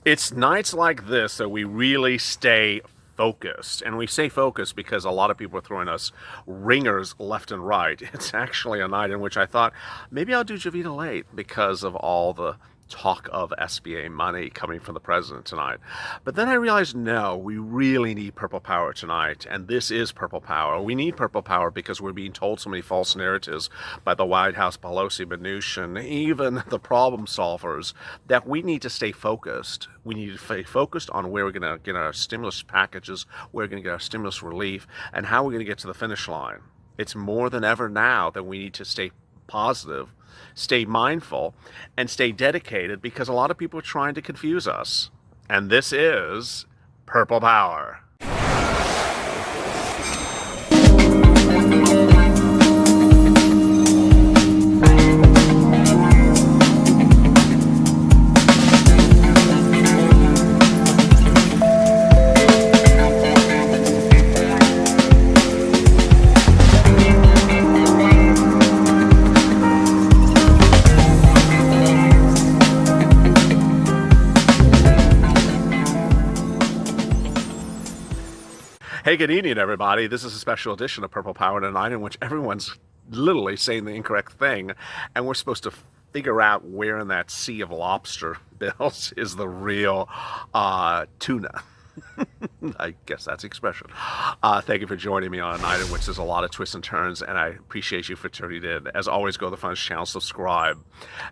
It's nights like this that we really stay focused. And we stay focused because a lot of people are throwing us ringers left and right. It's actually a night in which I thought maybe I'll do Javita late because of all the talk of SBA money coming from the president tonight. But then I realized, no, we really need purple power tonight. And this is purple power. We need purple power because we're being told so many false narratives by the White House, Pelosi, Mnuchin, even the problem solvers, that we need to stay focused. We need to stay focused on where we're going to get our stimulus packages, where we're going to get our stimulus relief, and how we're going to get to the finish line. It's more than ever now that we need to stay positive, stay mindful, and stay dedicated because a lot of people are trying to confuse us. And this is Purple Power. Hey, good evening, everybody. This is a special edition of Purple Power tonight in which everyone's literally saying the incorrect thing, and we're supposed to figure out where in that sea of lobster bills is the real tuna. I guess that's the expression. Thank you for joining me on a night in which there's a lot of twists and turns, and I appreciate you for tuning in. As always, go to the Funds channel, subscribe.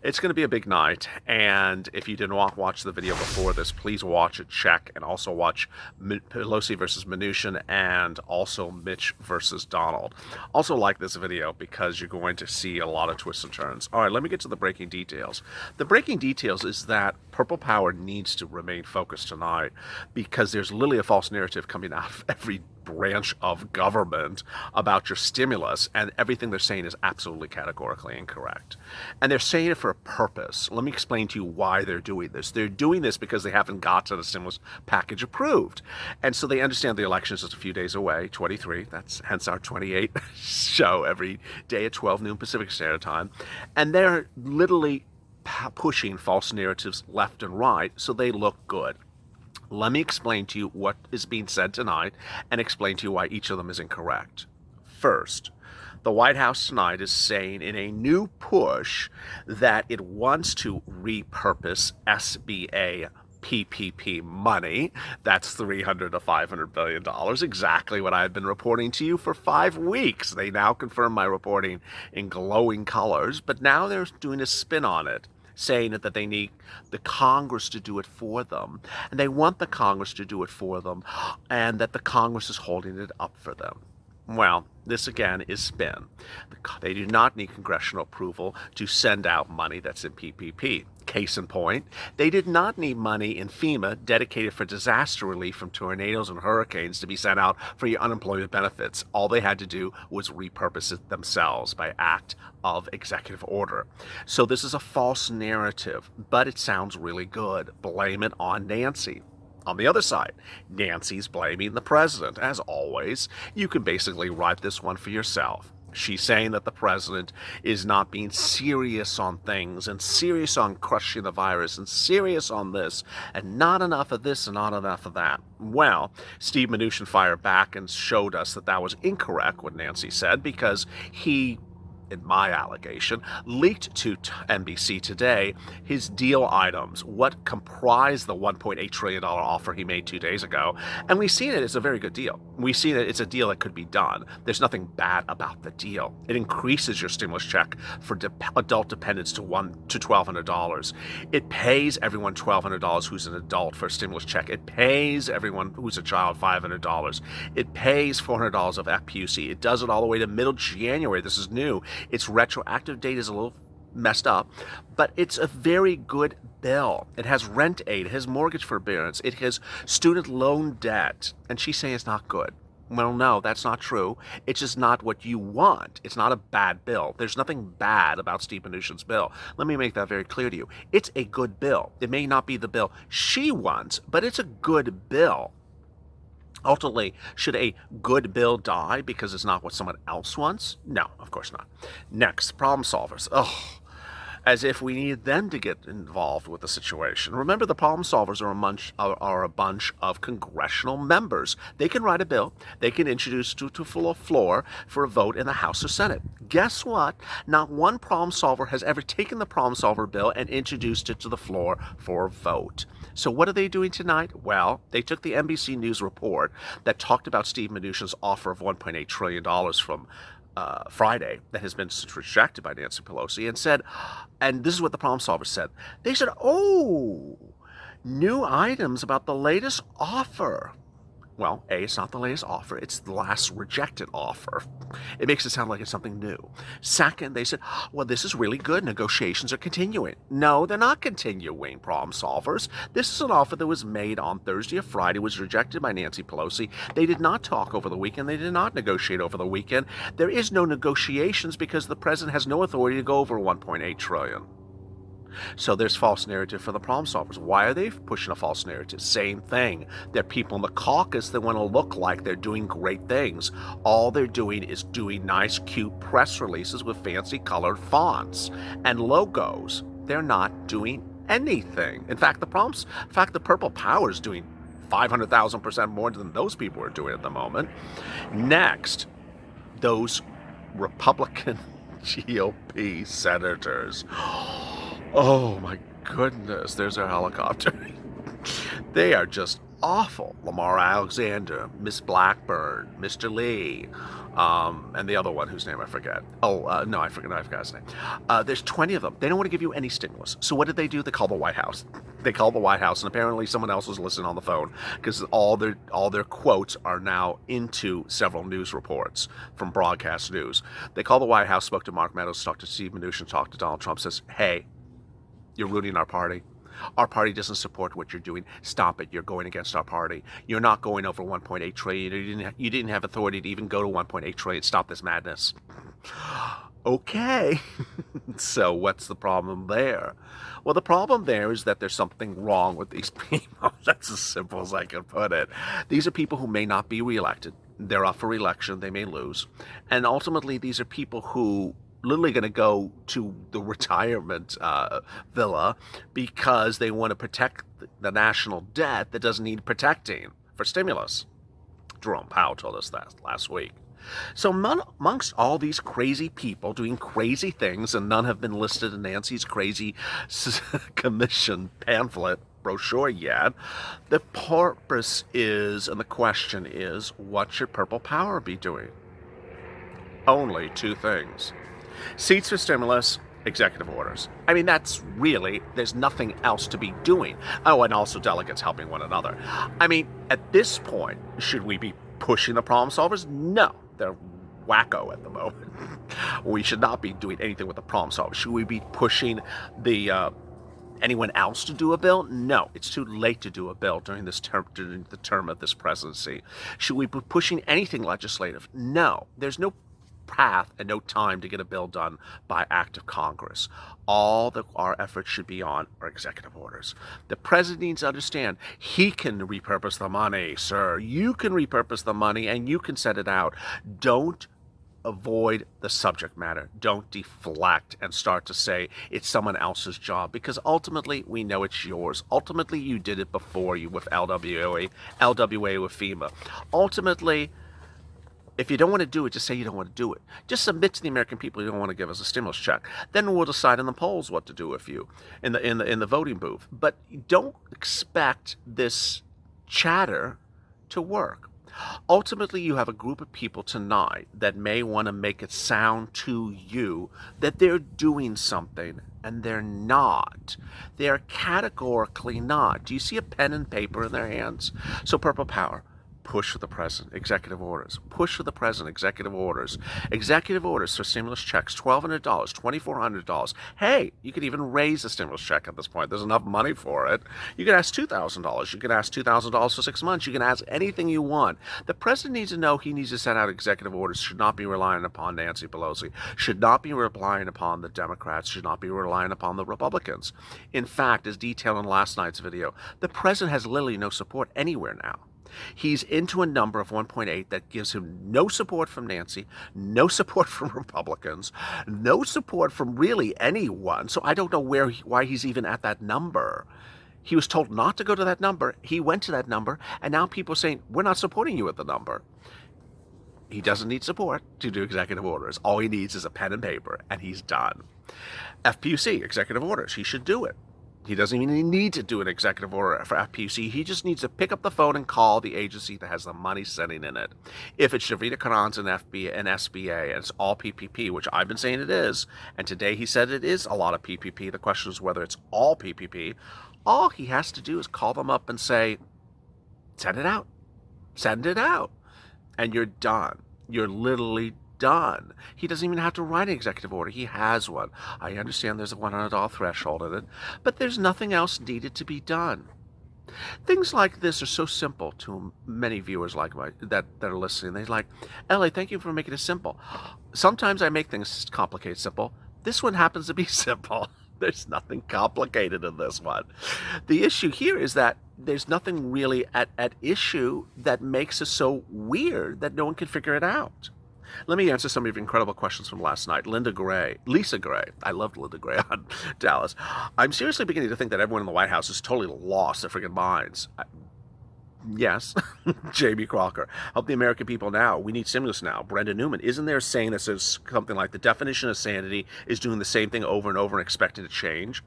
It's going to be a big night, and if you didn't watch the video before this, please watch it, check, and also watch Pelosi versus Mnuchin and also Mitch versus Donald. Also like this video because you're going to see a lot of twists and turns. All right, let me get to the breaking details. The breaking details is that Purple Power needs to remain focused tonight because there's literally a false narrative coming out of every branch of government about your stimulus, and everything they're saying is absolutely categorically incorrect. And they're saying it for a purpose. Let me explain to you why they're doing this. They're doing this because they haven't gotten a stimulus package approved. And so they understand the election is just a few days away, 23, that's hence our 28 show every day at 12 noon Pacific Standard Time. And they're literally pushing false narratives left and right so they look good. Let me explain to you what is being said tonight and explain to you why each of them is incorrect. First, the White House tonight is saying in a new push that it wants to repurpose SBA PPP money. That's $300 to $500 billion, exactly what I've been reporting to you for 5 weeks. They now confirm my reporting in glowing colors, but now they're doing a spin on it, saying that they need the Congress to do it for them. And they want the Congress to do it for them, and that the Congress is holding it up for them. Well, this again is spin. They do not need congressional approval to send out money that's in PPP. Case in point, they did not need money in FEMA dedicated for disaster relief from tornadoes and hurricanes to be sent out for your unemployment benefits. All they had to do was repurpose it themselves by act of executive order. So this is a false narrative, but it sounds really good. Blame it on Nancy. On the other side, Nancy's blaming the president. As always, you can basically write this one for yourself. She's saying that the president is not being serious on things and serious on crushing the virus and serious on this and not enough of this and not enough of that. Well, Steve Mnuchin fired back and showed us that that was incorrect, what Nancy said, because he, in my allegation, leaked to NBC Today his deal items, what comprised the $1.8 trillion offer he made 2 days ago. And we've seen it as a very good deal. We've seen it, it's a deal that could be done. There's nothing bad about the deal. It increases your stimulus check for adult dependents to $1,200. It pays everyone $1,200 who's an adult for a stimulus check. It pays everyone who's a child $500. It pays $400 of FPUC. It does it all the way to middle January. This is new. Its retroactive date is a little messed up, but it's a very good bill. It has rent aid, it has mortgage forbearance, it has student loan debt, and she's saying it's not good. Well, no, that's not true. It's just not what you want. It's not a bad bill. There's nothing bad about Steve Mnuchin's bill. Let me make that very clear to you. It's a good bill. It may not be the bill she wants, but it's a good bill. Ultimately, should a good bill die because it's not what someone else wants? No, of course not. Next, problem solvers. Oh, as if we need them to get involved with the situation. Remember, the problem solvers are a bunch of congressional members. They can write a bill, they can introduce it to full floor for a vote in the House or Senate. Guess what? Not one problem solver has ever taken the problem solver bill and introduced it to the floor for a vote. So what are they doing tonight? Well, they took the NBC News report that talked about Steve Mnuchin's offer of $1.8 trillion from Friday that has been rejected by Nancy Pelosi and said, and this is what the problem solvers said, they said, oh, new items about the latest offer. Well, A, it's not the latest offer, it's the last rejected offer. It makes it sound like it's something new. Second, they said, well, this is really good, negotiations are continuing. No, they're not continuing, problem solvers. This is an offer that was made on Thursday or Friday, was rejected by Nancy Pelosi. They did not talk over the weekend, they did not negotiate over the weekend. There is no negotiations because the president has no authority to go over $1.8 trillion. So there's false narrative for the problem solvers. Why are they pushing a false narrative? Same thing. They're people in the caucus that want to look like they're doing great things. All they're doing is doing nice, cute press releases with fancy colored fonts and logos. They're not doing anything. In fact, the Purple Power is doing 500,000% more than those people are doing at the moment. Next, those Republican GOP senators. Oh my goodness, there's our helicopter. They are just awful. Lamar Alexander, Miss Blackburn, Mr. Lee, and the other one whose name I forget. I forgot his name. There's 20 of them. They don't want to give you any stimulus. So what did they do? They called the White House. They called the White House, and apparently someone else was listening on the phone because all their quotes are now into several news reports from broadcast news. They called the White House, spoke to Mark Meadows, talked to Steve Mnuchin, talked to Donald Trump, says, hey, you're ruining our party. Our party doesn't support what you're doing. Stop it. You're going against our party. You're not going over 1.8 trillion. You didn't have authority to even go to 1.8 trillion. Stop this madness. Okay. So what's the problem there? Well, the problem there is that there's something wrong with these people. That's as simple as I can put it. These are people who may not be reelected. They're up for re-election. They may lose. And ultimately, these are people who literally going to go to the retirement villa because they want to protect the national debt that doesn't need protecting for stimulus. Jerome Powell told us that last week. So amongst all these crazy people doing crazy things, and none have been listed in Nancy's crazy commission pamphlet brochure yet, the purpose is, and the question is, what should Purple Power be doing? Only two things. Seats for stimulus, executive orders. I mean, that's really, there's nothing else to be doing. Oh, and also delegates helping one another. I mean, at this point, should we be pushing the problem solvers? No, they're wacko at the moment. We should not be doing anything with the problem solvers. Should we be pushing anyone else to do a bill? No, it's too late to do a bill during the term of this presidency. Should we be pushing anything legislative? No, there's no path and no time to get a bill done by act of Congress. All that our efforts should be on are executive orders. The president needs to understand he can repurpose the money, sir. You can repurpose the money and you can set it out. Don't avoid the subject matter. Don't deflect and start to say it's someone else's job, because ultimately we know it's yours. Ultimately you did it before you with LWA with FEMA. Ultimately, if you don't want to do it, just say you don't want to do it. Just submit to the American people you don't want to give us a stimulus check. Then we'll decide in the polls what to do with you in the voting booth. But don't expect this chatter to work. Ultimately, you have a group of people tonight that may want to make it sound to you that they're doing something, and they're not. They're categorically not. Do you see a pen and paper in their hands? So Purple Power, push for the president, executive orders. Push for the president, executive orders. Executive orders for stimulus checks, $1,200, $2,400. Hey, you could even raise the stimulus check at this point. There's enough money for it. You could ask $2,000. You could ask $2,000 for 6 months. You can ask anything you want. The president needs to know he needs to send out executive orders, should not be relying upon Nancy Pelosi, should not be relying upon the Democrats, should not be relying upon the Republicans. In fact, as detailed in last night's video, the president has literally no support anywhere now. He's into a number of 1.8 that gives him no support from Nancy, no support from Republicans, no support from really anyone. So I don't know why he's even at that number. He was told not to go to that number. He went to that number, and now people are saying, we're not supporting you at the number. He doesn't need support to do executive orders. All he needs is a pen and paper, and he's done. FPUC, executive orders, he should do it. He doesn't even need to do an executive order for FPUC. He just needs to pick up the phone and call the agency that has the money sitting in it. If it's Shavita Karan's and SBA, and it's all PPP, which I've been saying it is, and today he said it is a lot of PPP. The question is whether it's all PPP. All he has to do is call them up and say, send it out. Send it out. And you're done. You're literally done. He doesn't even have to write an executive order. He has one. I understand there's a $100 threshold in it, but there's nothing else needed to be done. Things like this are so simple to many viewers like that are listening. They're like, LA, thank you for making it simple. Sometimes I make things complicated simple. This one happens to be simple. There's nothing complicated in this one. The issue here is that there's nothing really at issue that makes it so weird that no one can figure it out. Let me answer some of your incredible questions from last night. Lisa Gray. I loved Linda Gray on Dallas. I'm seriously beginning to think that everyone in the White House is totally lost their freaking minds. Yes. Jamie Crocker. Help the American people now. We need stimulus now. Brenda Newman. Isn't there a saying that says something like the definition of sanity is doing the same thing over and over and expecting to change?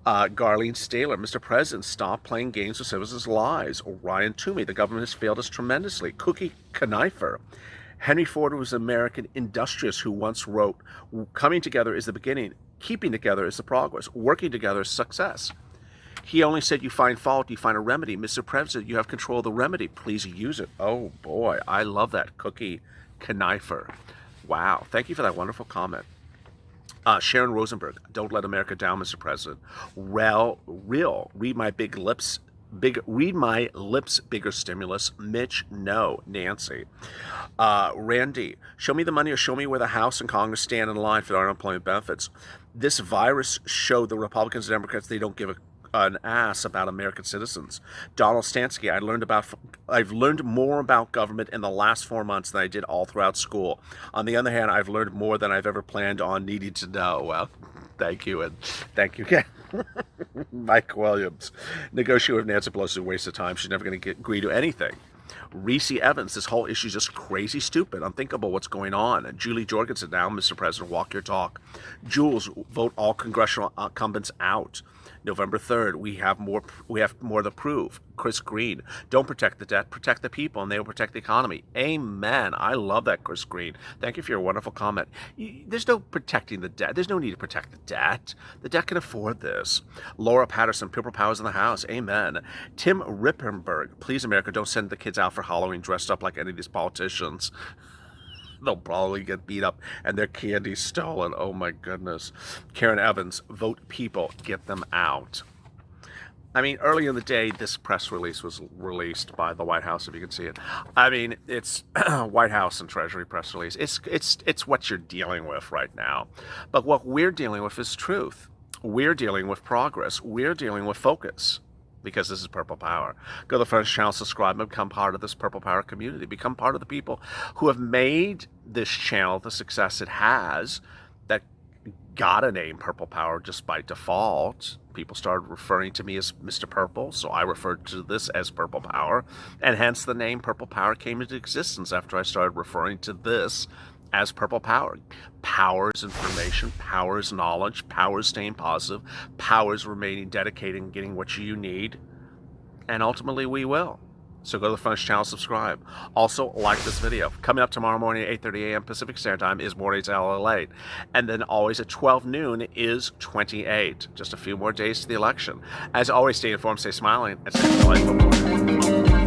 Garlene Staler. Mr. President, stop playing games with citizens' lives. Ryan Toomey. The government has failed us tremendously. Cookie Knifer. Henry Ford was an American industrialist who once wrote, coming together is the beginning, keeping together is the progress, working together is success. He only said you find fault, you find a remedy. Mr. President, you have control of the remedy. Please use it. Oh boy, I love that. Cookie Knifer. Wow. Thank you for that wonderful comment. Sharon Rosenberg. Don't let America down, Mr. President. Read my lips, bigger stimulus. Mitch, no. Nancy. Randy, show me the money or show me where the House and Congress stand in line for their unemployment benefits. This virus showed the Republicans and Democrats they don't give an ass about American citizens. Donald Stansky, I've learned more about government in the last 4 months than I did all throughout school. On the other hand, I've learned more than I've ever planned on needing to know. Well, thank you, and thank you again. Mike Williams. Negotiate with Nancy Pelosi is a waste of time. She's never going to agree to anything. Reese Evans, this whole issue is just crazy stupid, unthinkable what's going on. And Julie Jorgensen, now, Mr. President, walk your talk. Jules, vote all congressional incumbents out. November 3rd, we have more to prove. Chris Green, don't protect the debt, protect the people, and they will protect the economy. Amen. I love that, Chris Green. Thank you for your wonderful comment. There's no protecting the debt. There's no need to protect the debt. The debt can afford this. Laura Patterson, PURPLEPOWER's in the house. Amen. Tim Rippenberg, please, America, don't send the kids out for Halloween dressed up like any of these politicians. They'll probably get beat up and their candy stolen. Oh my goodness. Karen Evans, vote people, get them out. I mean, early in the day, this press release was released by the White House, if you can see it. I mean, it's White House and Treasury press release. It's what you're dealing with right now. But what we're dealing with is truth. We're dealing with progress. We're dealing with focus. Because this is Purple Power. Go to the French channel, subscribe, and become part of this Purple Power community. Become part of the people who have made this channel the success it has, that got a name Purple Power just by default. People started referring to me as Mr. Purple, so I referred to this as Purple Power, and hence the name Purple Power came into existence after I started referring to this as Purple Power. Power is information, power is knowledge, power is staying positive, power is remaining dedicated and getting what you need, and ultimately we will. So go to the French channel, subscribe. Also, like this video. Coming up tomorrow morning at 8:30 a.m. Pacific Standard Time is Mornings at LALATE. And then always at 12 noon is 28. Just a few more days to the election. As always, stay informed, stay smiling, and stay delightful.